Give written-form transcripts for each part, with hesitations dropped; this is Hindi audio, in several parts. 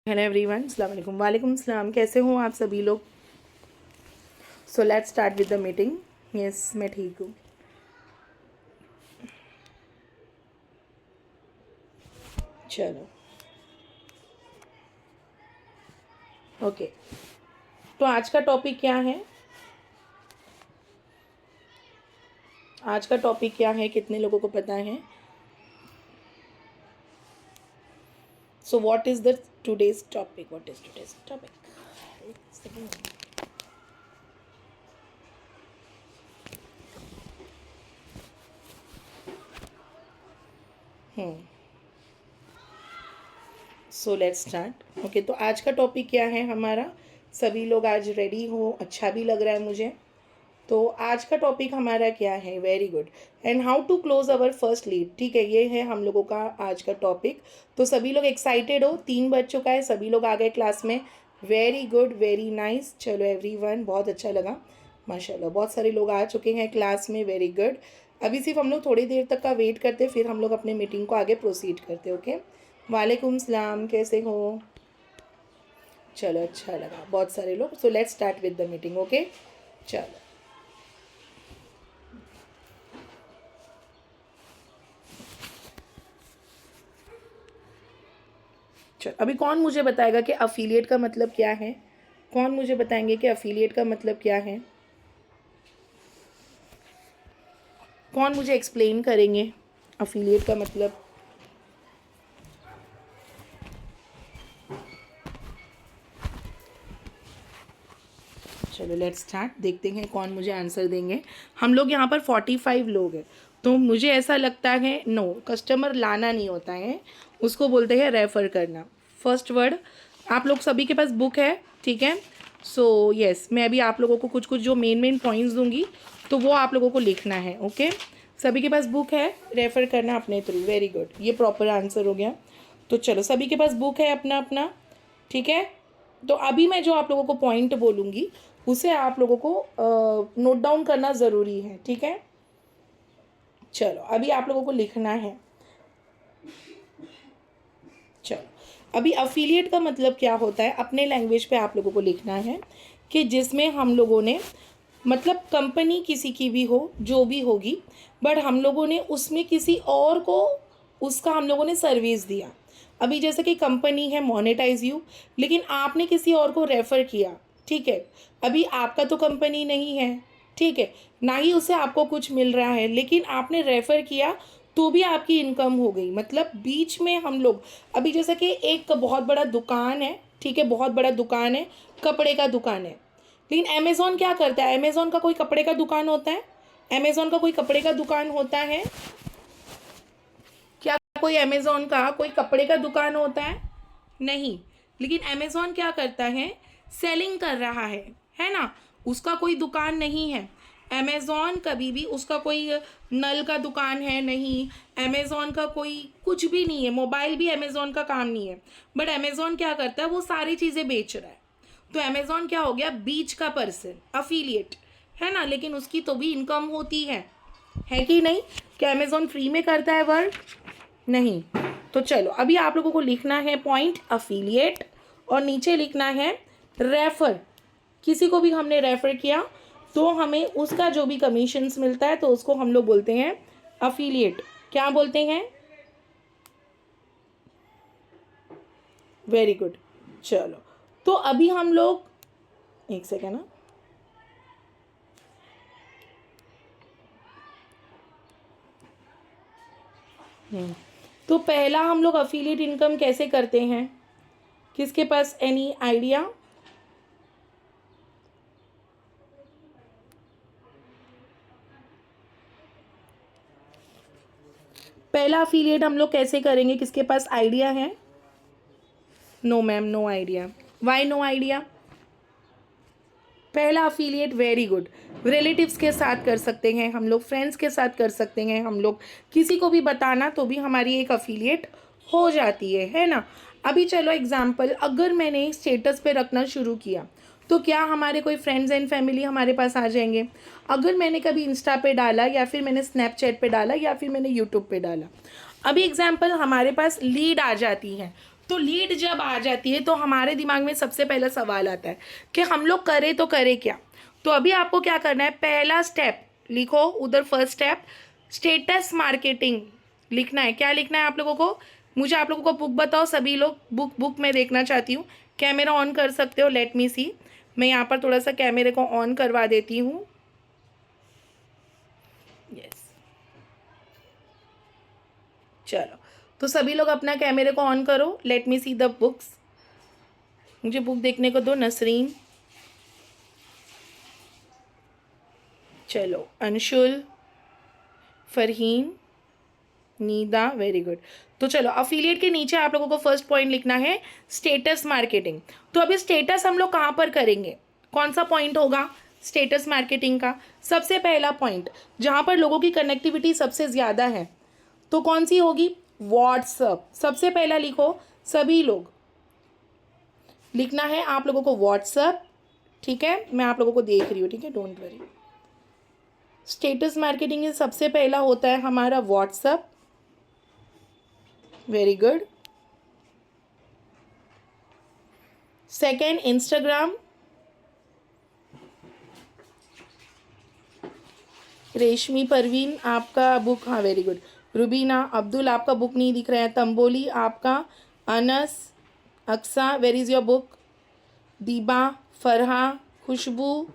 हेलो एवरीवन, अस्सलाम वालेकुम। वालेकुम सलाम। कैसे हो आप सभी लोग? सो let's start with the meeting. Yes, मैं ठीक हूँ। चलो ओके। तो आज का टॉपिक क्या है? आज का टॉपिक क्या है, कितने लोगों को पता है? So what is the today's topic? What is today's topic? एक second. So let's start. Okay, तो आज का टॉपिक क्या है हमारा? सभी लोग आज रेडी हो? अच्छा भी लग रहा है मुझे। तो आज का टॉपिक हमारा क्या है? Very good. And how to close our first lead. ठीक है, ये है हम लोगों का आज का टॉपिक। तो सभी लोग एक्साइटेड हो? 3 बज चुका है, सभी लोग आ गए क्लास में। Very good, very nice. चलो एवरीवन, बहुत अच्छा लगा, माशाल्लाह बहुत सारे लोग आ चुके हैं क्लास में। Very good. अभी सिर्फ हम लोग थोड़ी देर तक का वेट करते, फिर हम लोग अपने मीटिंग को आगे प्रोसीड करते। ओके, वालेकुम सलाम, कैसे हो? चलो अच्छा लगा, बहुत सारे लोग। सो let's start with the meeting. Okay, चलो। चलो, अभी कौन मुझे बताएगा कि अफिलिएट का मतलब क्या है? कौन मुझे बताएंगे कि अफिलिएट का मतलब क्या है? कौन मुझे एक्सप्लेन करेंगे अफिलिएट का मतलब? चलो लेट्स स्टार्ट, देखते हैं कौन मुझे आंसर देंगे। हम लोग यहाँ पर 45 लोग हैं, तो मुझे ऐसा लगता है नो, कस्टमर लाना नहीं होता है, उसको बोलते हैं रेफ़र करना। फर्स्ट वर्ड, आप लोग सभी के पास बुक है? ठीक है। सो यस, मैं अभी आप लोगों को कुछ कुछ जो मेन मेन पॉइंट्स दूंगी, तो वो आप लोगों को लिखना है। ओके, सभी के पास बुक है? रेफ़र करना अपने थ्रू। वेरी गुड, ये प्रॉपर आंसर हो गया। तो चलो, सभी के पास बुक है अपना अपना? ठीक है। तो अभी मैं जो आप लोगों को पॉइंट बोलूँगी, उसे आप लोगों को नोट डाउन करना ज़रूरी है। ठीक है, चलो अभी आप लोगों को लिखना है। चलो, अभी अफिलिएट का मतलब क्या होता है अपने लैंग्वेज पे आप लोगों को लिखना है, कि जिसमें हम लोगों ने, मतलब कंपनी किसी की भी हो, जो भी होगी, बट हम लोगों ने उसमें किसी और को, उसका हम लोगों ने सर्विस दिया। अभी जैसे कि कंपनी है मोनेटाइज यू, लेकिन आपने किसी और को रेफ़र किया। ठीक है, अभी आपका तो कंपनी नहीं है, ठीक है, ना ही उससे आपको कुछ मिल रहा है, लेकिन आपने रेफ़र किया तो भी आपकी इनकम हो गई। मतलब बीच में हम लोग, अभी जैसे कि एक बहुत बड़ा दुकान है, ठीक है, बहुत बड़ा दुकान है, कपड़े का दुकान है, लेकिन अमेज़ॉन क्या करता है? अमेज़ॉन का कोई कपड़े का दुकान होता है? अमेज़ॉन का कोई कपड़े का दुकान होता है क्या? कोई अमेज़ॉन का कोई कपड़े का दुकान होता है? नहीं। लेकिन अमेज़ॉन क्या करता है? सेलिंग कर रहा है ना? उसका कोई दुकान नहीं है। अमेज़ॉन कभी भी, उसका कोई नल का दुकान है नहीं, अमेज़ॉन का कोई कुछ भी नहीं है, मोबाइल भी अमेज़ॉन का काम नहीं है, बट अमेज़ॉन क्या करता है? वो सारी चीज़ें बेच रहा है। तो अमेज़ॉन क्या हो गया? बीच का पर्सन, अफिलिएट, है ना? लेकिन उसकी तो भी इनकम होती है कि नहीं? क्या अमेज़ॉन फ्री में करता है वर्क? नहीं। तो चलो, अभी आप लोगों को लिखना है पॉइंट अफिलिएट, और नीचे लिखना है रेफर। किसी को भी हमने रेफर किया तो हमें उसका जो भी कमीशंस मिलता है, तो उसको हम लोग बोलते हैं अफिलिएट। क्या बोलते हैं? Very good. चलो, तो अभी हम लोग, एक सेकेंड ना, तो पहला हम लोग अफिलिएट इनकम कैसे करते हैं? किसके पास एनी आइडिया? पहला अफिलिएट हम लोग कैसे करेंगे? किसके पास आइडिया है? No ma'am, no idea. Why no idea? पहला अफिलिएट, वेरी गुड, रिलेटिव्स के साथ कर सकते हैं हम लोग, फ्रेंड्स के साथ कर सकते हैं हम लोग, किसी को भी बताना तो भी हमारी एक अफिलिएट हो जाती है ना? अभी चलो एग्जाम्पल, अगर मैंने स्टेटस पे रखना शुरू किया, तो क्या हमारे कोई फ्रेंड्स एंड फैमिली हमारे पास आ जाएंगे? अगर मैंने कभी इंस्टा पे डाला, या फिर मैंने स्नैपचैट पे डाला, या फिर मैंने यूट्यूब पे डाला, अभी एग्जाम्पल हमारे पास लीड आ जाती है, तो लीड जब आ जाती है तो हमारे दिमाग में सबसे पहला सवाल आता है कि हम लोग करें तो करें क्या। तो अभी आपको क्या करना है, पहला स्टेप लिखो उधर, फर्स्ट स्टेप स्टेटस मार्केटिंग लिखना है। क्या लिखना है आप लोगों को, मुझे आप लोगों को बुक बताओ, सभी लोग बुक मैं देखना चाहती हूँ। कैमरा ऑन कर सकते हो, लेट मी सी। मैं यहाँ पर थोड़ा सा कैमरे को ऑन करवा देती हूँ। यस, चलो तो सभी लोग अपना कैमरे को ऑन करो, let me see the books. मुझे बुक देखने को दो। नसरीन, चलो अंशुल, फरहीन, नीदा, वेरी गुड। तो चलो अफिलिएट के नीचे आप लोगों को फर्स्ट पॉइंट लिखना है स्टेटस मार्केटिंग। तो अभी स्टेटस हम लोग कहाँ पर करेंगे, कौन सा पॉइंट होगा स्टेटस मार्केटिंग का? सबसे पहला पॉइंट जहाँ पर लोगों की कनेक्टिविटी सबसे ज़्यादा है, तो कौन सी होगी? व्हाट्सअप। सबसे पहला लिखो, सभी लोग लिखना है आप लोगों को व्हाट्सअप। ठीक है, मैं आप लोगों को देख रही हूँ, ठीक है, डोंट वरी। स्टेटस मार्केटिंग में सबसे पहला होता है हमारा WhatsApp. Very good. Second Instagram. Reshmi Parveen आपका बुक, हाँ वेरी गुड। रुबीना, अब्दुल आपका बुक नहीं दिख रहा है। तंबोली आपका, Anas, Aqsa where is your book? Diba, Farah, Khushboo,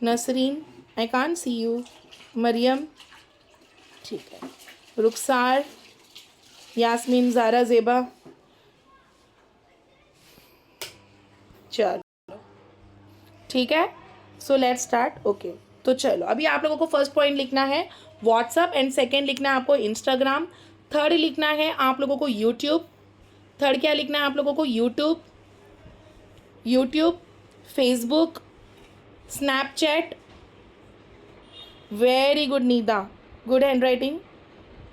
Nasreen, I can't see you. Mariam, ठीक है, रुखसार, यास्मीन, ज़ारा, ज़ेबा, चलो ठीक है। सो लेट्स स्टार्ट। ओके, तो चलो अभी आप लोगों को फर्स्ट पॉइंट लिखना है व्हाट्सअप, एंड सेकेंड लिखना है आपको इंस्टाग्राम। थर्ड लिखना है आप लोगों को यूट्यूब। थर्ड क्या लिखना है आप लोगों को? YouTube, Facebook, Snapchat. Very good Nida, good handwriting,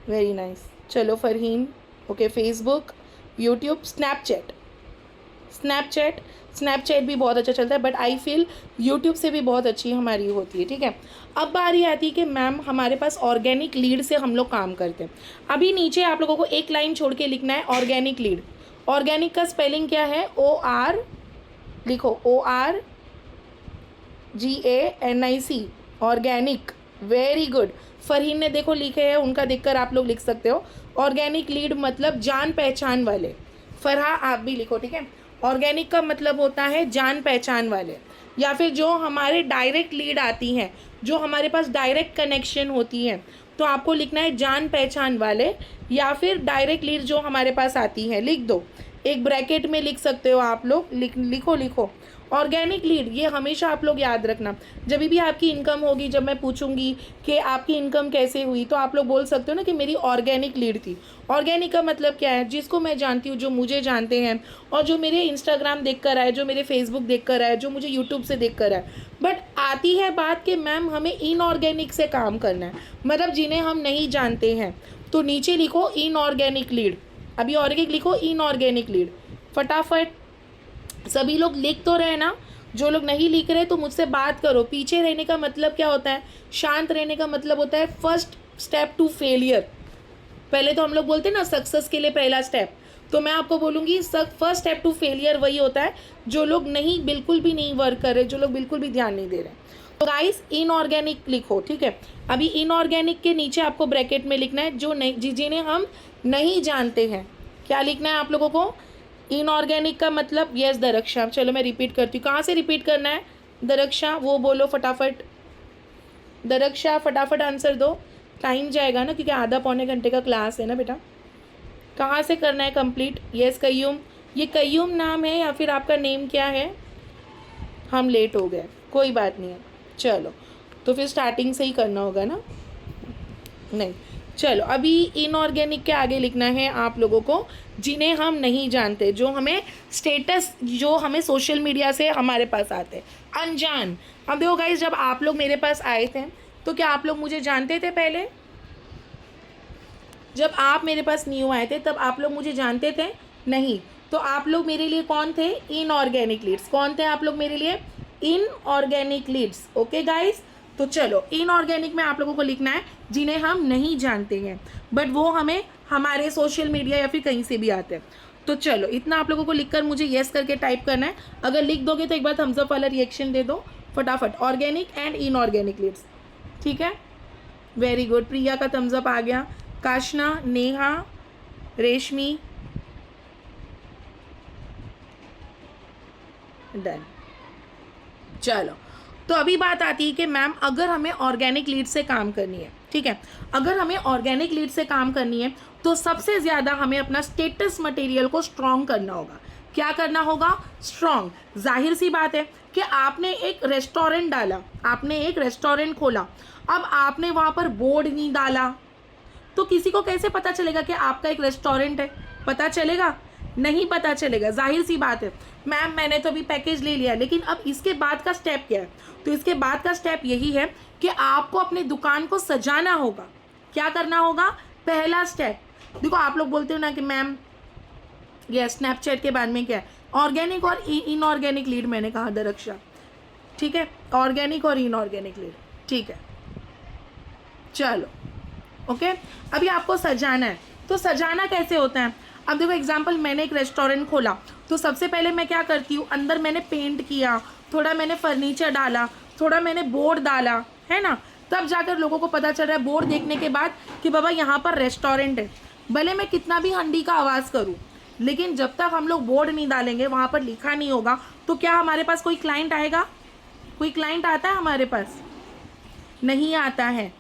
very nice. चलो Farheen, okay, Facebook, YouTube, Snapchat भी बहुत अच्छा चलता है, बट आई फील यूट्यूब से भी बहुत अच्छी हमारी होती है। ठीक है, अब बारी आती है कि मैम हमारे पास ऑर्गेनिक लीड से हम लोग काम करते हैं। अभी नीचे आप लोगों को एक लाइन छोड़ के लिखना है ऑर्गेनिक लीड। ऑर्गेनिक का स्पेलिंग क्या है? OR लिखो, ORGANIC, organic. Very good. Farheen ने देखो लिखे हैं, उनका देखकर आप लोग लिख सकते हो। ऑर्गेनिक लीड मतलब जान पहचान वाले। फरहा आप भी लिखो, ठीक है। ऑर्गेनिक का मतलब होता है जान पहचान वाले, या फिर जो हमारे डायरेक्ट लीड आती हैं, जो हमारे पास डायरेक्ट कनेक्शन होती है, तो आपको लिखना है जान पहचान वाले, या फिर डायरेक्ट लीड जो हमारे पास आती है। लिख दो, एक ब्रैकेट में लिख सकते हो आप लोग, लिखो ऑर्गेनिक लीड। ये हमेशा आप लोग याद रखना, जब भी आपकी इनकम होगी, जब मैं पूछूंगी कि आपकी इनकम कैसे हुई, तो आप लोग बोल सकते हो ना कि मेरी ऑर्गेनिक लीड थी। ऑर्गेनिक का मतलब क्या है? जिसको मैं जानती हूँ, जो मुझे जानते हैं, और जो मेरे इंस्टाग्राम देख कर आए, जो मेरे फेसबुक देख कर आए, जो मुझे यूट्यूब से देख कर आए। बट आती है बात कि मैम हमें इनऑर्गेनिक से काम करना है, मतलब जिन्हें हम नहीं जानते हैं। तो नीचे लिखो इनऑर्गेनिक लीड। अभी ऑर्गेनिक लिखो, इनऑर्गेनिक लीड। फटाफट सभी लोग लिख तो रहे ना? जो लोग नहीं लिख रहे तो मुझसे बात करो। पीछे रहने का मतलब क्या होता है? शांत रहने का मतलब होता है फर्स्ट स्टेप टू फेलियर। पहले तो हम लोग बोलते हैं ना सक्सेस के लिए पहला स्टेप, तो मैं आपको बोलूँगी फर्स्ट स्टेप टू फेलियर वही होता है जो लोग नहीं, बिल्कुल भी नहीं वर्क कर रहे, जो लोग बिल्कुल भी ध्यान नहीं दे रहे। तो गाइस इनऑर्गेनिक लिखो, ठीक है। अभी इनऑर्गेनिक के नीचे आपको ब्रैकेट में लिखना है जो नहीं, जिन्हें हम नहीं जानते हैं। क्या लिखना है आप लोगों को? इनऑर्गेनिक का मतलब, यस दरक्षा। चलो मैं रिपीट करती हूँ, कहाँ से रिपीट करना है? दरक्षा, वो बोलो फटाफट। दरक्षा फटाफट आंसर दो, टाइम जाएगा ना, क्योंकि आधा पौने घंटे का क्लास है ना बेटा। कहाँ से करना है कंप्लीट? यस कय्यूम। ये कय्यूम नाम है या फिर आपका नेम क्या है? हम लेट हो गए, कोई बात नहीं है, चलो तो फिर स्टार्टिंग से ही करना होगा ना? नहीं, चलो अभी इनऑर्गेनिक के आगे लिखना है आप लोगों को जिन्हें हम नहीं जानते, जो हमें स्टेटस, जो हमें सोशल मीडिया से हमारे पास आते, अनजान। अब देखो गाइस, जब आप लोग मेरे पास आए थे तो क्या आप लोग मुझे जानते थे पहले? जब आप मेरे पास न्यू आए थे तब आप लोग मुझे जानते थे? नहीं। तो आप लोग मेरे लिए कौन थे? Inorganic leads. कौन थे आप लोग मेरे लिए? Inorganic Leeds. ओके गाइस, तो चलो इनऑर्गेनिक में आप लोगों को लिखना है जिन्हें हम नहीं जानते हैं, बट वो हमें हमारे सोशल मीडिया या फिर कहीं से भी आते हैं। तो चलो इतना आप लोगों को लिखकर मुझे येस करके टाइप करना है। अगर लिख दोगे तो एक बार थम्स अप वाला रिएक्शन दे दो फटाफट। ऑर्गेनिक एंड इनऑर्गेनिक लीड्स, ठीक है, वेरी गुड। प्रिया का थम्स अप आ गया, काशना, नेहा, रेशमी, डन। चलो तो अभी बात आती है कि मैम अगर हमें ऑर्गेनिक लीड से काम करनी है, ठीक है, अगर हमें ऑर्गेनिक लीड से काम करनी है तो सबसे ज़्यादा हमें अपना स्टेटस मटेरियल को स्ट्रॉन्ग करना होगा। क्या करना होगा? स्ट्रॉन्ग। जाहिर सी बात है कि आपने एक रेस्टोरेंट डाला, आपने एक रेस्टोरेंट खोला, अब आपने वहाँ पर बोर्ड नहीं डाला तो किसी को कैसे पता चलेगा कि आपका एक रेस्टोरेंट है? पता चलेगा? नहीं पता चलेगा। जाहिर सी बात है मैम मैंने तो अभी पैकेज ले लिया, लेकिन अब इसके बाद का स्टेप क्या है? तो इसके बाद का स्टेप यही है कि आपको अपनी दुकान को सजाना होगा। क्या करना होगा? पहला स्टेप, देखो आप लोग बोलते हो ना कि मैम ये स्नैपचैट के बारे में क्या है, ऑर्गेनिक और इनऑर्गेनिक लीड मैंने कहा दरक्षा, ठीक है, ऑर्गेनिक और इनऑर्गेनिक लीड, ठीक है। चलो ओके, अभी आपको सजाना है, तो सजाना कैसे होता है? अब देखो एग्जाम्पल, मैंने एक रेस्टोरेंट खोला तो सबसे पहले मैं क्या करती हूँ, अंदर मैंने पेंट किया, थोड़ा मैंने फर्नीचर डाला, थोड़ा मैंने बोर्ड डाला, है ना, तब जाकर लोगों को पता चल रहा है बोर्ड देखने के बाद कि बाबा यहाँ पर रेस्टोरेंट है। भले मैं कितना भी हंडी का आवाज़ करूँ, लेकिन जब तक हम लोग बोर्ड नहीं डालेंगे, वहाँ पर लिखा नहीं होगा, तो क्या हमारे पास कोई क्लाइंट आएगा? कोई क्लाइंट आता है हमारे पास? नहीं आता है,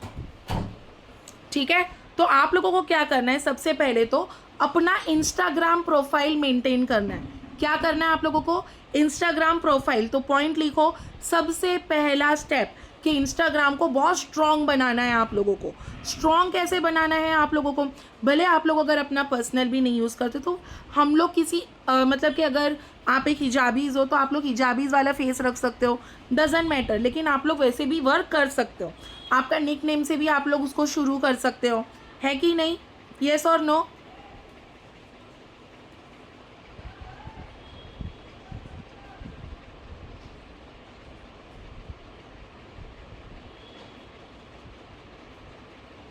ठीक है। तो आप लोगों को क्या करना है, सबसे पहले तो अपना इंस्टाग्राम प्रोफाइल मेंटेन करना है। क्या करना है आप लोगों को? Instagram profile. तो पॉइंट लिखो, सबसे पहला स्टेप कि इंस्टाग्राम को बहुत स्ट्रॉन्ग बनाना है आप लोगों को। स्ट्रॉन्ग कैसे बनाना है आप लोगों को? भले आप लोग अगर अपना पर्सनल भी नहीं यूज़ करते तो हम लोग किसी मतलब कि अगर आप एक हिजाबीज़ हो तो आप लोग हिजाबीज़ वाला फेस रख सकते हो, डजेंट मैटर, लेकिन आप लोग वैसे भी वर्क कर सकते हो। आपका निक नेम से भी आप लोग उसको शुरू कर सकते हो, है कि नहीं? येस और नो?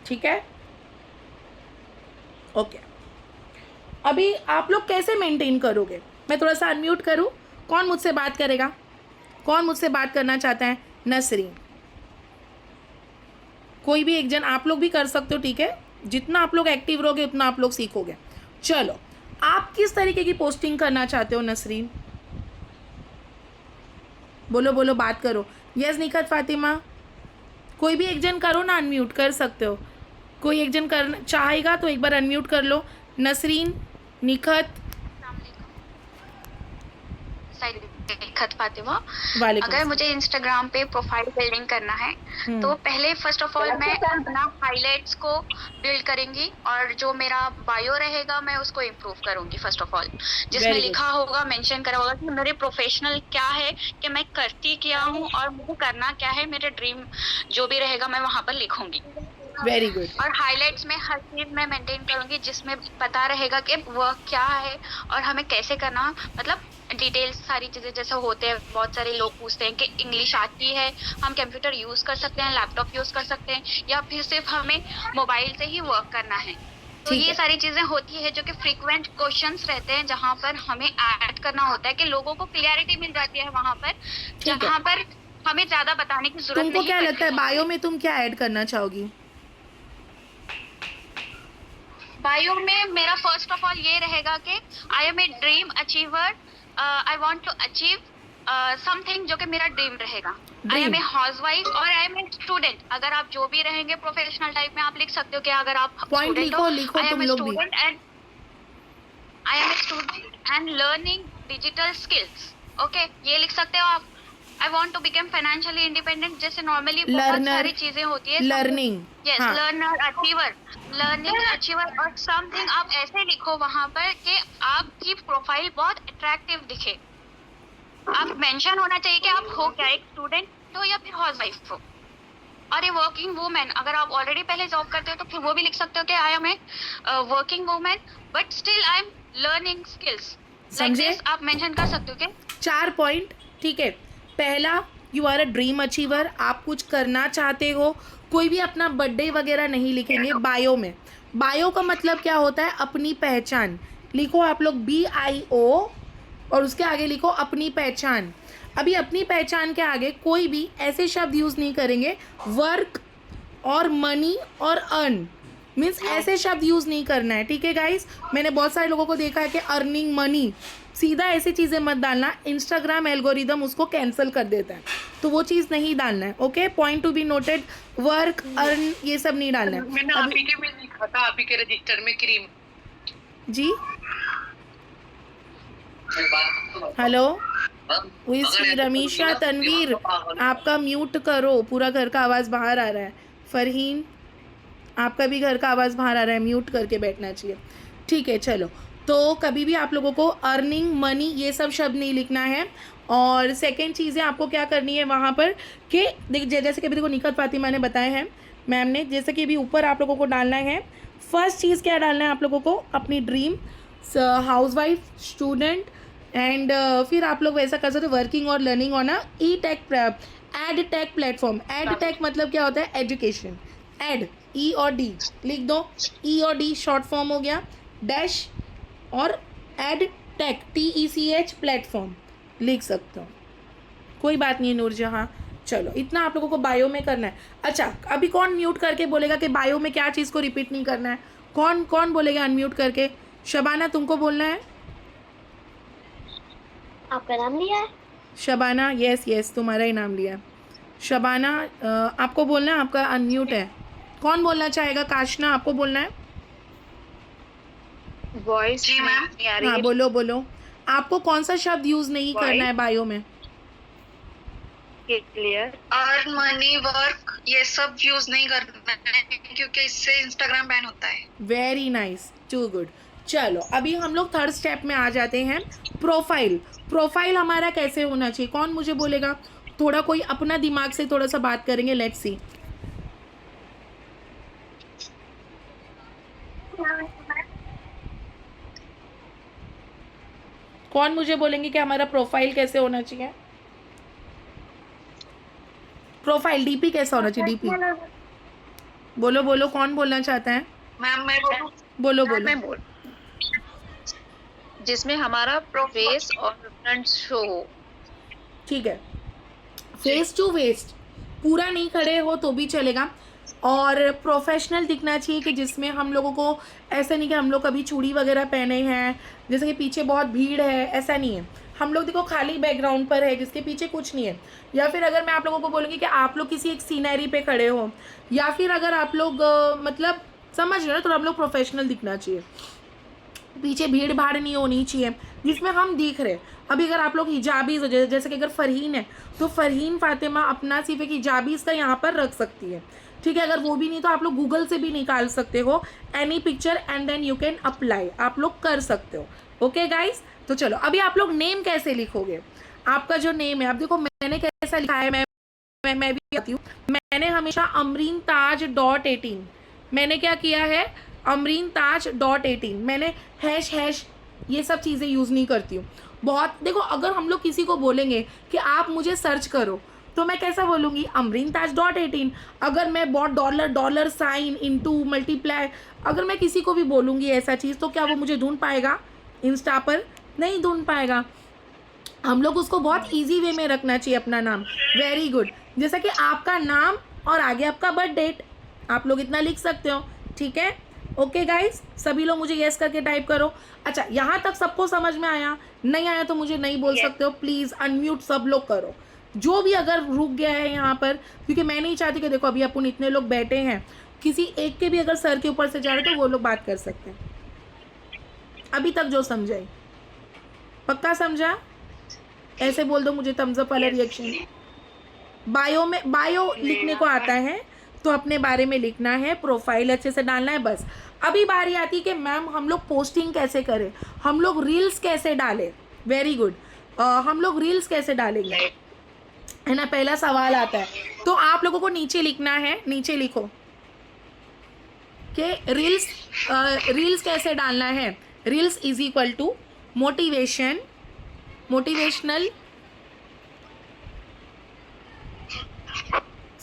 ठीक है, ओके। अभी आप लोग कैसे मेंटेन करोगे? मैं थोड़ा सा अनम्यूट करूं, कौन मुझसे बात करेगा? कौन मुझसे बात करना चाहता है? नसरीन, कोई भी एक जन, आप लोग भी कर सकते हो, ठीक है, जितना आप लोग एक्टिव रहोगे उतना आप लोग सीखोगे। चलो, आप किस तरीके की पोस्टिंग करना चाहते हो नसरीन? बोलो बोलो, बात करो। यस निखत फातिमा, कोई भी एक जन करो ना, अनम्यूट कर सकते हो। कोई एक जन करना चाहेगा तो एक बार अनम्यूट कर लो। नसरीन, निखत, खत फातिमा। अगर मुझे इंस्टाग्राम पे प्रोफाइल बिल्डिंग करना है तो पहले फर्स्ट ऑफ ऑल मैं अपना हाइलाइट्स को बिल्ड करेंगी और जो मेरा बायो रहेगा मैं उसको इम्प्रूव करूंगी। फर्स्ट ऑफ ऑल जिसमें लिखा होगा, मेंशन करा होगा कि मेरे प्रोफेशनल क्या है, कि मैं करती क्या हूँ और मुझे करना क्या है, मेरे ड्रीम जो भी रहेगा मैं वहाँ पर लिखूंगी। Very good. और हाइलाइट्स में हर चीज मैं मेंटेन करूंगी जिसमें पता रहेगा कि वर्क क्या है और हमें कैसे करना, मतलब डिटेल्स सारी चीजें। जैसे होते हैं बहुत सारे लोग पूछते हैं कि इंग्लिश आती है, हम कंप्यूटर यूज कर सकते हैं, लैपटॉप यूज कर सकते हैं, या फिर सिर्फ हमें मोबाइल से ही वर्क करना है। तो ये सारी चीजें होती है जो कि फ्रीक्वेंट क्वेश्चंस रहते हैं, जहाँ पर हमें ऐड करना होता है कि लोगों को क्लियरिटी मिल जाती है वहाँ पर, जहाँ पर हमें ज्यादा बताने की जरूरत नहीं। तुमको क्या लगता है बायो में तुम क्या ऐड करना चाहोगी? बायो में मेरा फर्स्ट ऑफ ऑल ये रहेगा कि I am a dream achiever, I want to achieve something जो कि मेरा ड्रीम रहेगा। आई एम ए हाउसवाइफ और आई एम ए स्टूडेंट। अगर आप जो भी रहेंगे प्रोफेशनल टाइप में आप लिख सकते हो कि अगर आप पॉइंट लिखो, लिखो तुम लोग भी। I am a student and learning digital skills, okay, ये लिख सकते हो आप। I want to become financially independent, जैसे नॉर्मली बहुत सारी चीजें होती है, learning, yes, learner achiever, learning achiever, और समथिंग आप ऐसे लिखो वहां पर कि आपकी प्रोफाइल बहुत अट्रैक्टिव दिखे। आप मेंशन होना चाहिए कि आप हो क्या, एक स्टूडेंट हो या फिर हाउसवाइफ हो, और ये वर्किंग वुमेन। अगर आप ऑलरेडी पहले जॉब करते हो तो फिर वो भी लिख सकते हो कि I am a working women but still I am learning skills, like this आप मेंशन कर सकते हो। कि 4 पॉइंट, ठीक है। पहला, you are a dream achiever, आप कुछ करना चाहते हो। कोई भी अपना बर्थडे वगैरह नहीं लिखेंगे बायो में। बायो का मतलब क्या होता है? अपनी पहचान। लिखो आप लोग BIO और उसके आगे लिखो अपनी पहचान। अभी अपनी पहचान के आगे कोई भी ऐसे शब्द यूज़ नहीं करेंगे, वर्क और मनी और अर्न, मीन्स ऐसे शब्द यूज़ नहीं करना है, ठीक है गाइस। मैंने बहुत सारे लोगों को देखा है कि अर्निंग मनी, सीधा ऐसी चीज़ें मत डालना, इंस्टाग्राम एल्गोरिदम उसको कैंसिल कर देता है, तो वो चीज़ नहीं डालना है। Okay, point to be noted, work earn ये सब नहीं डालना है। मैंने आप ही के में लिखा था, आप ही के रजिस्टर में क्रीम। जी हेलो, हुई रमीशा तनवीर, आपका म्यूट करो, पूरा घर का आवाज़ बाहर आ रहा है। फरहीन, आपका भी घर का आवाज़ बाहर आ रहा है, म्यूट करके बैठना चाहिए, ठीक है। चलो, तो कभी भी आप लोगों को अर्निंग मनी ये सब शब्द नहीं लिखना है। और सेकंड चीज़ है आपको क्या करनी है वहाँ पर कि जैसे कि अभी देखो निखत फातिमा ने बताया है मैम ने, जैसे कि अभी ऊपर आप लोगों को डालना है, फर्स्ट चीज़ क्या डालना है आप लोगों को, अपनी ड्रीम, हाउसवाइफ, स्टूडेंट, एंड फिर आप लोग वैसा कर सकते हो, वर्किंग और learning on a ed tech platform. Ed tech मतलब क्या होता है, एजुकेशन। एड, E और D लिख दो, E और D शॉर्ट फॉर्म हो गया, डैश और एड टेक TECH प्लेटफॉर्म लिख सकते हो, कोई बात नहीं है नूरजहाँ। चलो, इतना आप लोगों को बायो में करना है। अच्छा, अभी कौन म्यूट करके बोलेगा कि बायो में क्या चीज़ को रिपीट नहीं करना है? कौन कौन बोलेगा अनम्यूट करके? शबाना, तुमको बोलना है। आपका नाम लिया है? शबाना, यस तुम्हारा ही नाम लिया है। शबाना, आपको बोलना है, आपका अनम्यूट है। कौन बोलना चाहेगा? काशना, आपको बोलना है। वॉइस जी मैम। नहीं आ रही हाँ है। बोलो। आपको कौन सा शब्द यूज़ नहीं करना है बायो में? क्लियर। अर्न मनी, वर्क, ये सब यूज नहीं करना है क्योंकि इससे इंस्टाग्राम बैन होता है। Very nice, too good. चलो, अभी हम लोग थर्ड स्टेप में आ जाते हैं, प्रोफाइल। प्रोफाइल हमारा कैसे होना चाहिए, कौन मुझे बोलेगा? थोड़ा कोई अपना दिमाग से थोड़ा सा बात करेंगे, लेट्स सी। कौन मुझे बोलेंगे कि हमारा प्रोफाइल कैसे होना चाहिए? प्रोफाइल डीपी कैसा होना चाहिए? डीपी बोलो, कौन बोलना चाहता है? मैम मैं बोलो। मैं बोल, जिसमें हमारा फेस और फ्रंट शो हो। ठीक है, फेस टू वेस्ट, पूरा नहीं खड़े हो तो भी चलेगा, और प्रोफेशनल दिखना चाहिए कि जिसमें हम लोगों को ऐसा नहीं कि हम लोग कभी चूड़ी वगैरह पहने हैं, जैसे कि पीछे बहुत भीड़ है, ऐसा नहीं है। हम लोग देखो खाली बैकग्राउंड पर है जिसके पीछे कुछ नहीं है, या फिर अगर मैं आप लोगों को बोलूँगी कि आप लोग किसी एक सीनरी पे खड़े हो, या फिर अगर आप लोग मतलब समझ रहे हो, तो आप लोग प्रोफेशनल दिखना चाहिए, पीछे भीड़ भाड़ नहीं होनी चाहिए जिसमें हम दिख रहे। अभी अगर आप लोग हिजाबीज हो, जैसे कि अगर फरहीन है तो फरहीन फातिमा अपना सिर्फ एक हिजाबीज का यहाँ पर रख सकती है, ठीक है। अगर वो भी नहीं तो आप लोग गूगल से भी निकाल सकते हो any picture and then you can apply, आप लोग कर सकते हो। ओके गाइस, तो चलो, अभी आप लोग नेम कैसे लिखोगे? आपका जो नेम है, आप देखो मैंने कैसा लिखा है, मैं भी आती हूँ। मैंने हमेशा अमरीन ताज .18, मैंने क्या किया है, अमरीन ताज .18, मैंने हैश ये सब चीज़ें यूज़ नहीं करती हूँ बहुत। देखो, अगर हम लोग किसी को बोलेंगे कि आप मुझे सर्च करो, तो मैं कैसा बोलूँगी, अमरीन ताज .18। अगर मैं बहुत डॉलर साइन इनटू मल्टीप्लाई, अगर मैं किसी को भी बोलूँगी ऐसा चीज़, तो क्या वो मुझे ढूंढ पाएगा? इंस्टा पर नहीं ढूंढ पाएगा। हम लोग उसको बहुत इजी वे में रखना चाहिए अपना नाम। वेरी गुड, जैसा कि आपका नाम और आगे आपका बर्थ डेट, आप लोग इतना लिख सकते हो, ठीक है। ओके गाइस, सभी लोग मुझे यस करके टाइप करो। अच्छा, यहाँ तक सबको समझ में आया? नहीं आया तो मुझे नहीं बोल सकते हो, प्लीज़ अनम्यूट सब लोग करो, जो भी अगर रुक गया है यहाँ पर, क्योंकि मैं नहीं चाहती कि देखो अभी अपन इतने लोग बैठे हैं, किसी एक के भी अगर सर के ऊपर से जा रहे तो वो लोग बात कर सकते हैं। अभी तक जो समझाई, पक्का समझा? ऐसे बोल दो मुझे थम्स अप वाला रिएक्शन। बायो लिखने को आता है तो अपने बारे में लिखना है, प्रोफाइल अच्छे से डालना है, बस। अभी बारी आती है कि मैम हम लोग पोस्टिंग कैसे करें, हम लोग रील्स कैसे डालें। वेरी गुड, हम लोग रील्स कैसे डालेंगे, है ना, पहला सवाल आता है। तो आप लोगों को नीचे लिखना है, नीचे लिखो कि रील्स कैसे डालना है। Reels is equal to motivational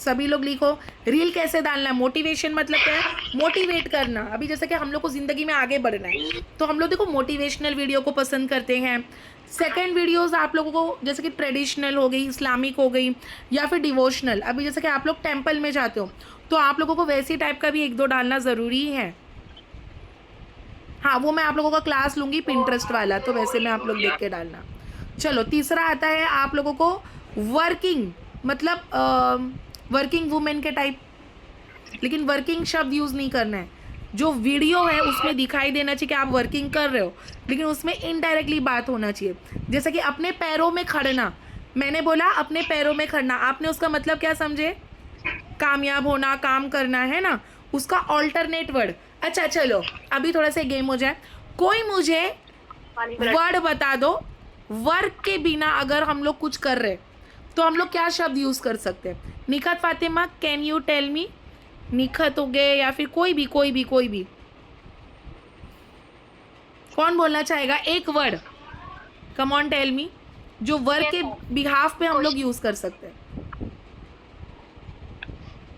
सभी लोग लिखो। रील कैसे डालना है? मोटिवेशन मतलब क्या है? मोटिवेट करना। अभी जैसे कि हम लोग को ज़िंदगी में आगे बढ़ना है तो हम लोग देखो मोटिवेशनल वीडियो को पसंद करते हैं। सेकंड वीडियोस आप लोगों को जैसे कि ट्रेडिशनल हो गई, इस्लामिक हो गई, या फिर डिवोशनल। अभी जैसे कि आप लोग टेम्पल में जाते हो तो आप लोगों को वैसी टाइप का भी 1-2 डालना ज़रूरी है। हाँ, वो मैं आप लोगों का क्लास लूँगी पिंटरेस्ट वाला, तो वैसे में आप लोग देख के डालना। चलो, तीसरा आता है आप लोगों को वर्किंग, मतलब वर्किंग वुमेन के टाइप, लेकिन वर्किंग शब्द यूज़ नहीं करना है। जो वीडियो है उसमें दिखाई देना चाहिए कि आप वर्किंग कर रहे हो, लेकिन उसमें इनडायरेक्टली बात होना चाहिए। जैसे कि अपने पैरों में खड़ना, मैंने बोला अपने पैरों में खड़ना, आपने उसका मतलब क्या समझे? कामयाब होना, काम करना, है ना, उसका ऑल्टरनेट वर्ड। अच्छा चलो, अभी थोड़ा सा गेम हो जाए। कोई मुझे वर्ड बता दो, वर्क के बिना अगर हम लोग कुछ कर रहे तो हम लोग क्या शब्द यूज़ कर सकते हैं? Nikhat Fatima, can you tell me? Nikhat हो गए या फिर कोई भी कौन बोलना चाहेगा? एक word, come on tell me, जो वर्क के बिहाफ पे हम लोग यूज़ कर सकते हैं।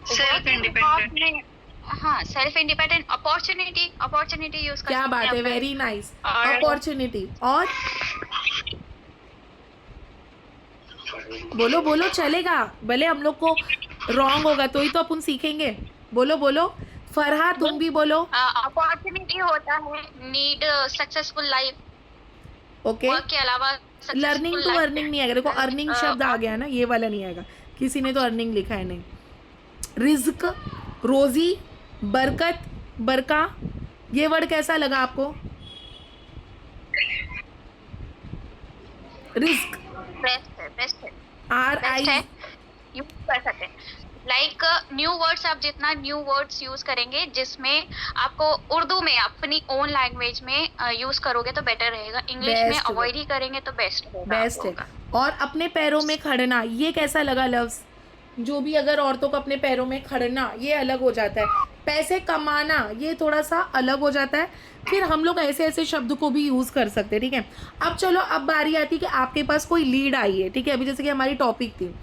Self independent. हाँ, सेल्फ इंडिपेंडेंट, अपॉर्चुनिटी यूज कर क्या सकते बात हैं है, अपन। Very nice. और- अपॉर्चुनिटी। और बोलो बोलो, चलेगा, भले हम लोग को रॉन्ग होगा तो ही तो अपन सीखेंगे। बोलो बोलो, फरहा तुम भी बोलो। अपॉर्चुनिटी होता है need successful life, okay, work के अलावा learning successful to life. Earning नहीं आएगा। देखो अर्निंग शब्द आ गया ना, ये वाला नहीं आएगा, किसी ने तो अर्निंग लिखा है नहीं। रिज्क, रोजी, बरकत, बरका, ये वर्ड कैसा लगा आपको? रिस्क, बेस्ट है RI, यूज कर सकते हैं। लाइक न्यू वर्ड्स, आप जितना न्यू वर्ड्स यूज करेंगे जिसमें आपको उर्दू में अपनी ओन लैंग्वेज में यूज करोगे तो बेटर रहेगा। इंग्लिश में Best अवॉइड ही करेंगे तो बेस्ट रहेगा। बेस्ट है। और अपने पैरों में खड़ना, ये कैसा लगा लफ्ज़? जो भी अगर औरतों को अपने पैरों में खड़ना, ये अलग हो जाता है। पैसे कमाना, ये थोड़ा सा अलग हो जाता है। फिर हम लोग ऐसे ऐसे शब्द को भी यूज़ कर सकते हैं, ठीक है। अब चलो, अब बारी आती है कि आपके पास कोई लीड आई है, ठीक है। अभी जैसे कि हमारी टॉपिक थी,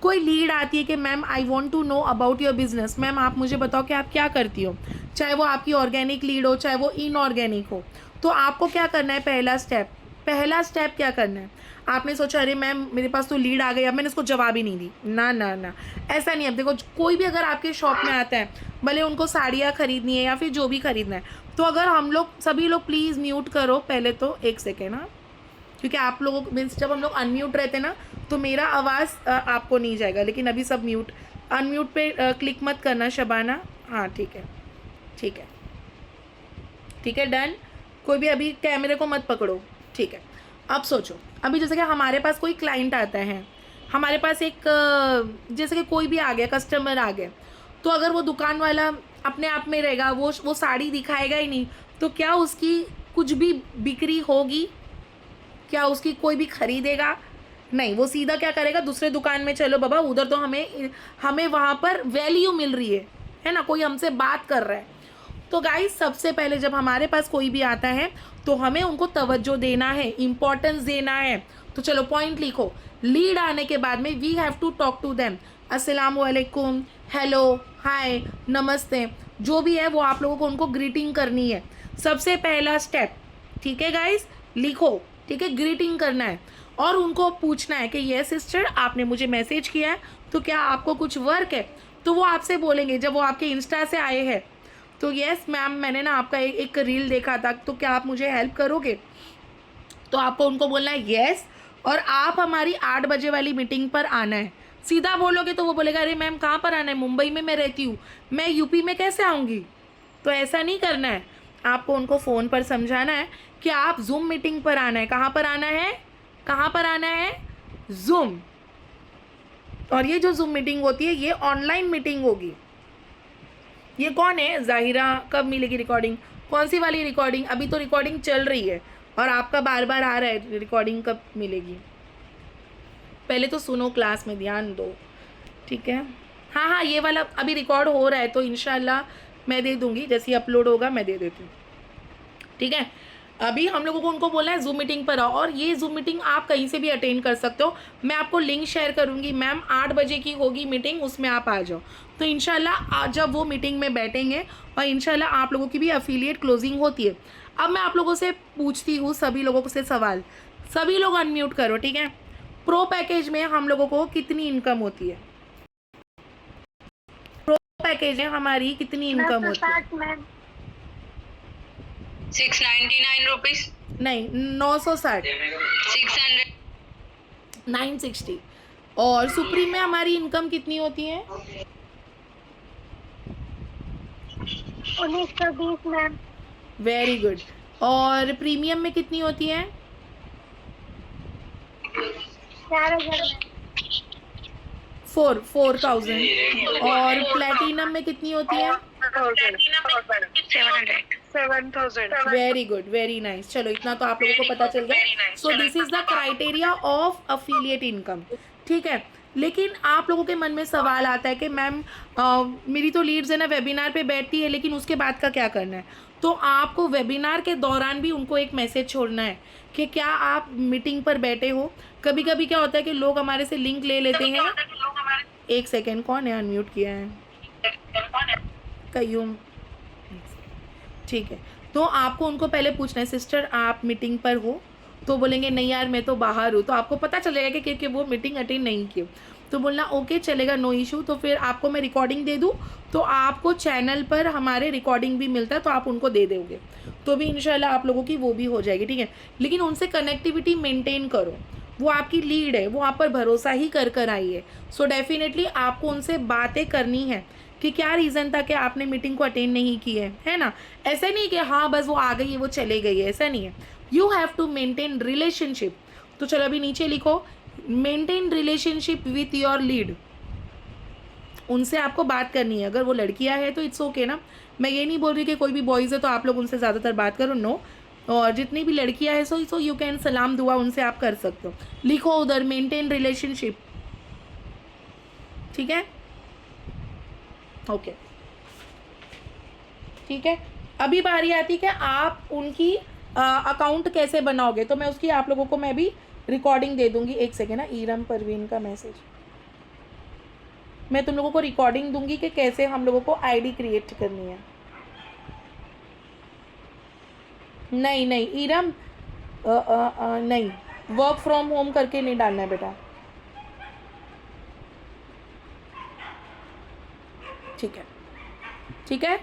कोई लीड आती है कि ma'am I want to know about your business, ma'am आप मुझे बताओ कि आप क्या करती हो, चाहे वो आपकी ऑर्गेनिक लीड हो चाहे वो इनऑर्गेनिक हो। तो आपको क्या करना है? पहला स्टेप क्या करना है? आपने सोचा अरे मैम मेरे पास तो लीड आ गई, अब मैंने उसको जवाब ही नहीं दी। ना ना ना, ऐसा नहीं। अब देखो, कोई भी अगर आपके शॉप में आता है, भले उनको साड़ियाँ खरीदनी है या फिर जो भी खरीदना है, तो अगर हम लोग सभी लोग प्लीज़ म्यूट करो पहले तो 1 सेकेंड, हाँ, क्योंकि आप लोगों मीन्स जब हम लोग अनम्यूट रहते ना तो मेरा आवाज़ आपको नहीं जाएगा, लेकिन अभी सब म्यूट, अनम्यूट पे क्लिक मत करना शबाना। हाँ ठीक है, ठीक है, ठीक है, डन। कोई भी अभी कैमरे को मत पकड़ो, ठीक है। अब सोचो, अभी जैसे कि हमारे पास कोई क्लाइंट आता है, हमारे पास एक जैसे कि कोई भी आ गया, कस्टमर आ गया, तो अगर वो दुकान वाला अपने आप में रहेगा, वो साड़ी दिखाएगा ही नहीं, तो क्या उसकी कुछ भी बिक्री होगी? क्या उसकी कोई भी खरीदेगा? नहीं, वो सीधा क्या करेगा? दूसरे दुकान में चलो बाबा, उधर तो हमें वहाँ पर वैल्यू मिल रही है ना, कोई हमसे बात कर रहा है। तो गाइस, सबसे पहले जब हमारे पास कोई भी आता है तो हमें उनको तवज्जो देना है, इम्पोर्टेंस देना है। तो चलो पॉइंट लिखो। लीड आने के बाद में we have to talk to them, अस्सलामु अलैकुम, हेलो, हाय, नमस्ते, जो भी है वो आप लोगों को उनको ग्रीटिंग करनी है, सबसे पहला स्टेप, ठीक है गाइस, लिखो, ठीक है, ग्रीटिंग करना है। और उनको पूछना है कि ये सिस्टर आपने मुझे मैसेज किया है, तो क्या आपको कुछ वर्क है? तो वो आपसे बोलेंगे, जब वो आपके इंस्टा से आए हैं तो यस मैम मैंने ना आपका एक रील देखा था, तो क्या आप मुझे हेल्प करोगे? तो आपको उनको बोलना है यस, और आप हमारी 8 बजे वाली मीटिंग पर आना है। सीधा बोलोगे तो वो बोलेगा अरे मैम कहाँ पर आना है? मुंबई में मैं रहती हूँ, मैं यूपी में कैसे आऊँगी? तो ऐसा नहीं करना है, आपको उनको फ़ोन पर समझाना है कि आप जूम मीटिंग पर आना है। कहाँ पर आना है? कहाँ पर आना है? जूम। और ये जो जूम मीटिंग होती है ये ऑनलाइन मीटिंग होगी। ये कौन है? ज़ाहिरा। कब मिलेगी रिकॉर्डिंग? कौन सी वाली रिकॉर्डिंग? अभी तो रिकॉर्डिंग चल रही है और आपका बार बार आ रहा है, रिकॉर्डिंग कब मिलेगी? पहले तो सुनो, क्लास में ध्यान दो, ठीक है। हाँ हाँ, ये वाला अभी रिकॉर्ड हो रहा है तो इंशाल्लाह मैं दे दूँगी, जैसे ही अपलोड होगा मैं दे देती हूँ, ठीक है। अभी हम लोगों को उनको बोलना है जूम मीटिंग पर आओ, और ये जूम मीटिंग आप कहीं से भी अटेंड कर सकते हो। मैं आपको लिंक शेयर करूँगी, मैम 8 बजे की होगी मीटिंग, उसमें आप आ जाओ। तो इंशाल्लाह आज जब वो मीटिंग में बैठेंगे और इंशाल्लाह आप लोगों की भी अफिलिएट क्लोजिंग होती है। अब मैं आप लोगों से पूछती हूँ, सभी लोगों से सवाल, सभी लोग अनम्यूट करो, ठीक है। प्रो पैकेज में हम लोगों को कितनी इनकम होती है? प्रो पैकेज में हमारी कितनी इनकम होती है? 699 रुपीज। नहीं, 960, 600। 960। और सुप्रीम में हमारी इनकम कितनी होती है? 1920 मैम। Very good. और प्रीमियम में कितनी होती है? 4000। और प्लेटिनम में कितनी होती है? 7,000। Very good, very nice. चलो इतना तो आप लोगों को पता चल गया। So this is the criteria of affiliate income, ठीक है। लेकिन आप लोगों के मन में सवाल आता है कि मैम मेरी तो लीड्स है ना वेबिनार पे बैठती है, लेकिन उसके बाद का क्या करना है? तो आपको वेबिनार के दौरान भी उनको एक मैसेज छोड़ना है कि क्या आप मीटिंग पर बैठे हो। कभी कभी क्या होता है कि लोग हमारे से लिंक ले लेते हैं। एक सेकेंड, कौन है अनम्यूट किया है? कयूम, ठीक है। तो आपको उनको पहले पूछना है, सिस्टर आप मीटिंग पर हो? तो बोलेंगे नहीं यार मैं तो बाहर हूँ। तो आपको पता चलेगा कि वो मीटिंग अटेंड नहीं की। तो बोलना ओके चलेगा, नो इशू। तो फिर आपको मैं रिकॉर्डिंग दे दूँ, तो आपको चैनल पर हमारे रिकॉर्डिंग भी मिलता है, तो आप उनको दे दोगे तो भी इंशाल्लाह आप लोगों की वो भी हो जाएगी, ठीक है। लेकिन उनसे कनेक्टिविटी मेंटेन करो, वो आपकी लीड है, वो आप पर भरोसा ही कर आई है। सो डेफिनेटली आपको उनसे बातें करनी है कि क्या रीज़न था कि आपने मीटिंग को अटेंड नहीं की है ना। ऐसा नहीं कि हाँ बस वो आ गई है वो चले गई है, ऐसा नहीं है। You have to maintain relationship. तो चलो अभी नीचे लिखो, maintain relationship with your lead. उनसे आपको बात करनी है। अगर वो लड़कियां है तो इट्स ओके ना, मैं ये नहीं बोल रही कि कोई भी बॉयज़ है तो आप लोग उनसे ज़्यादातर बात करो, नो। और जितनी भी लड़कियां हैं सो यू कैन सलाम दुआ उनसे आप कर सकते हो। लिखो उधर मेंटेन रिलेशनशिप, ठीक है, ओके ठीक है। अभी बारी आती है कि आप उनकी अकाउंट कैसे बनाओगे, तो मैं उसकी आप लोगों को मैं भी रिकॉर्डिंग दे दूंगी। एक सेकेंड ना, ईरम परवीन का मैसेज, मैं तुम लोगों को रिकॉर्डिंग दूंगी कि कैसे हम लोगों को आईडी क्रिएट करनी है। नहीं नहीं ईरम, नहीं, वर्क फ्रॉम होम करके नहीं डालना है बेटा, ठीक है ठीक है,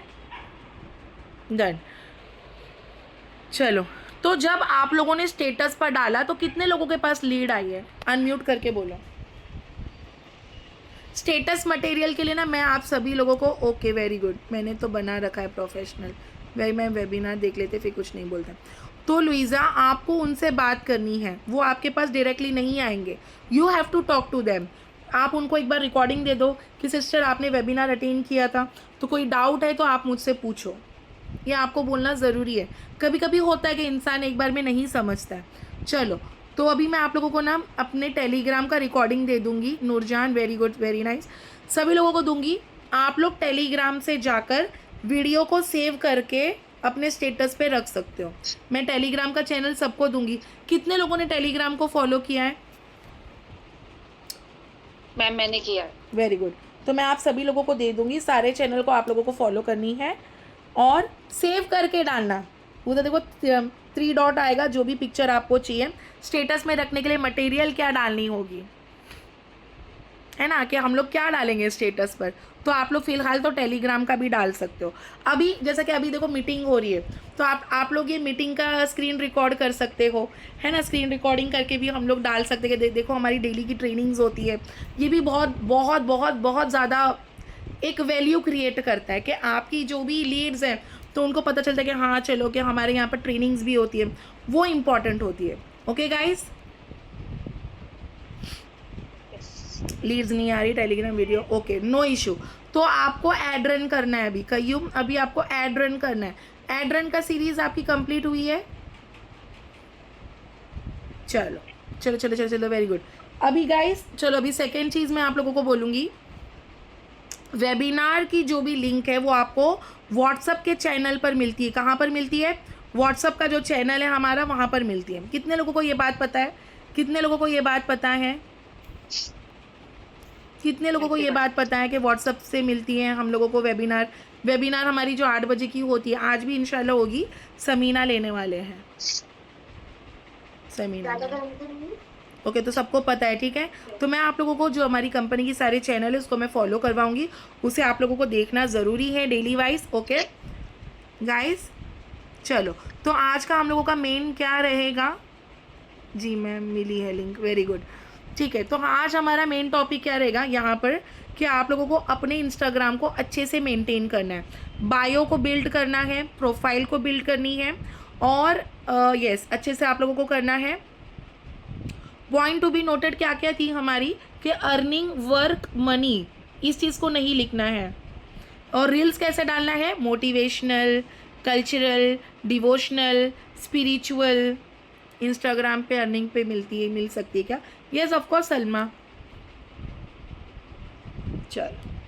डन। चलो, तो जब आप लोगों ने स्टेटस पर डाला तो कितने लोगों के पास लीड आई है? अनम्यूट करके बोलो। स्टेटस मटेरियल के लिए ना मैं आप सभी लोगों को, ओके वेरी गुड, मैंने तो बना रखा है प्रोफेशनल, वही मैं वेबिनार देख लेते फिर कुछ नहीं बोलते। तो लुइज़ा आपको उनसे बात करनी है, वो आपके पास डायरेक्टली नहीं आएंगे, you have to talk to them. आप उनको एक बार रिकॉर्डिंग दे दो कि सिस्टर आपने वेबिनार अटेंड किया था, तो कोई डाउट है तो आप मुझसे पूछो, ये आपको बोलना ज़रूरी है। कभी कभी होता है कि इंसान एक बार में नहीं समझता है। चलो, तो अभी मैं आप लोगों को ना अपने टेलीग्राम का रिकॉर्डिंग दे दूंगी। Nur Jahan very good, very nice, सभी लोगों को दूंगी। आप लोग टेलीग्राम से जाकर वीडियो को सेव करके अपने स्टेटस पे रख सकते हो। मैं टेलीग्राम का चैनल सबको दूंगी। कितने लोगों ने टेलीग्राम को फॉलो किया है? मैम मैंने किया है। वेरी गुड, तो मैं आप सभी लोगों को दे दूंगी, सारे चैनल को आप लोगों को फॉलो करनी है और सेव करके डालना। उधर देखो 3 डॉट आएगा, जो भी पिक्चर आपको चाहिए स्टेटस में रखने के लिए मटेरियल क्या डालनी होगी, है ना, कि हम लोग क्या डालेंगे स्टेटस पर, तो आप लोग फिलहाल तो टेलीग्राम का भी डाल सकते हो। अभी जैसा कि अभी देखो मीटिंग हो रही है, तो आप लोग ये मीटिंग का स्क्रीन रिकॉर्ड कर सकते हो, है ना, स्क्रीन रिकॉर्डिंग करके भी हम लोग डाल सकते हैं कि देखो हमारी डेली की ट्रेनिंग्स होती है। ये भी बहुत बहुत बहुत बहुत ज़्यादा एक वैल्यू क्रिएट करता है कि आपकी जो भी लीड्स हैं तो उनको पता चलता है कि हाँ चलो कि हमारे यहाँ पर ट्रेनिंग्स भी होती है, वो इम्पॉर्टेंट होती है। ओके गाइस, लीड्स नहीं आ रही Telegram video, okay no issue. तो आपको एड रन करना है अभी, कयूम अभी आपको एड रन करना है। एड रन का सीरीज आपकी कंप्लीट हुई है? चलो चलो चलो चलो चलो, वेरी गुड। अभी गाइस चलो, अभी सेकेंड चीज़ मैं आप लोगों को बोलूँगी, वेबिनार की जो भी लिंक है वो आपको व्हाट्सएप के चैनल पर मिलती है। कहाँ पर मिलती है? व्हाट्सअप का जो चैनल है हमारा वहाँ पर मिलती है। कितने लोगों को ये बात पता है? कितने लोगों को ये बात पता है? कितने लोगों को ये बात पता है कि व्हाट्सअप से मिलती है हम लोगों को वेबिनार हमारी जो 8 बजे की होती है, आज भी इंशाल्लाह होगी, समीना लेने वाले हैं, समीना ओके, तो सबको पता है, ठीक है। तो मैं आप लोगों को जो हमारी कंपनी की सारे चैनल है उसको मैं फॉलो करवाऊंगी, उसे आप लोगों को देखना ज़रूरी है डेली वाइज। ओके गाइस, चलो तो आज का हम लोगों का मेन क्या रहेगा? जी मैम मिली है लिंक, वेरी गुड, ठीक है। तो आज हमारा मेन टॉपिक क्या रहेगा यहाँ पर कि आप लोगों को अपने इंस्टाग्राम को अच्छे से मेंटेन करना है, बायो को बिल्ड करना है, प्रोफाइल को बिल्ड करनी है, और यस अच्छे से आप लोगों को करना है। पॉइंट टू बी नोटेड क्या क्या थी हमारी कि अर्निंग, वर्क, मनी, इस चीज़ को नहीं लिखना है। और रील्स कैसे डालना है? Motivational, cultural, devotional, spiritual. Instagram पे अर्निंग पे मिल सकती है क्या? Yes of course Salma. चलो